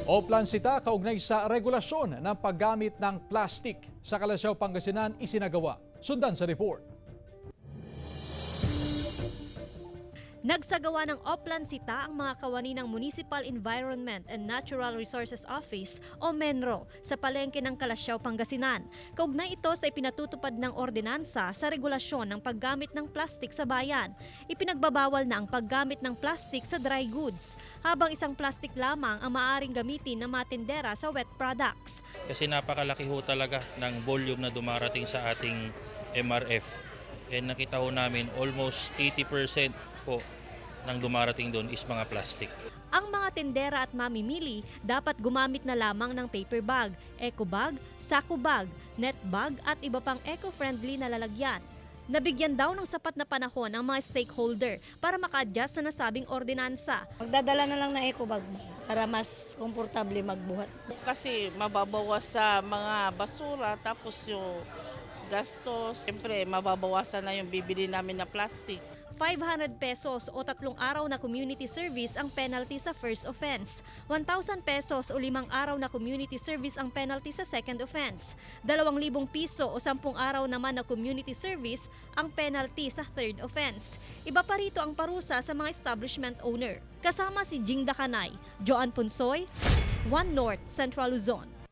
Oplansita kaugnay sa regulasyon ng paggamit ng plastik sa Kalasyaw, Pangasinan isinagawa. Sundan sa report. Nagsagawa ng Oplansita ang mga kawani ng Municipal Environment and Natural Resources Office o MENRO sa palengke ng Kalasyaw, Pangasinan. Kaugnay ito sa ipinatutupad ng ordinansa sa regulasyon ng paggamit ng plastik sa bayan. Ipinagbabawal na ang paggamit ng plastik sa dry goods, habang isang plastik lamang ang maaaring gamitin ng mga tindera sa wet products. Kasi napakalaki ho talaga ng volume na dumarating sa ating MRF. And nakita ho namin almost 80% po ng dumarating doon is mga plastic. Ang mga tindera at mamimili dapat gumamit na lamang ng paper bag, eco bag, sako bag, net bag at iba pang eco-friendly na lalagyan. Nabigyan daw ng sapat na panahon ang mga stakeholder para maka-adjust sa nasabing ordinansa. Magdadala na lang ng eco bag mo para mas komportable magbuhat. Kasi mababawas sa mga basura, tapos yung gastos, siyempre mababawasan na yung bibili namin na plastic. 500 pesos o 3 araw na community service ang penalty sa first offense. 1,000 pesos o 5 araw na community service ang penalty sa second offense. 2,000 piso o 10 araw naman na community service ang penalty sa third offense. Iba pa rito ang parusa sa mga establishment owner. Kasama si Jing Dakanay, Joan Punsoy, One North, Central Luzon.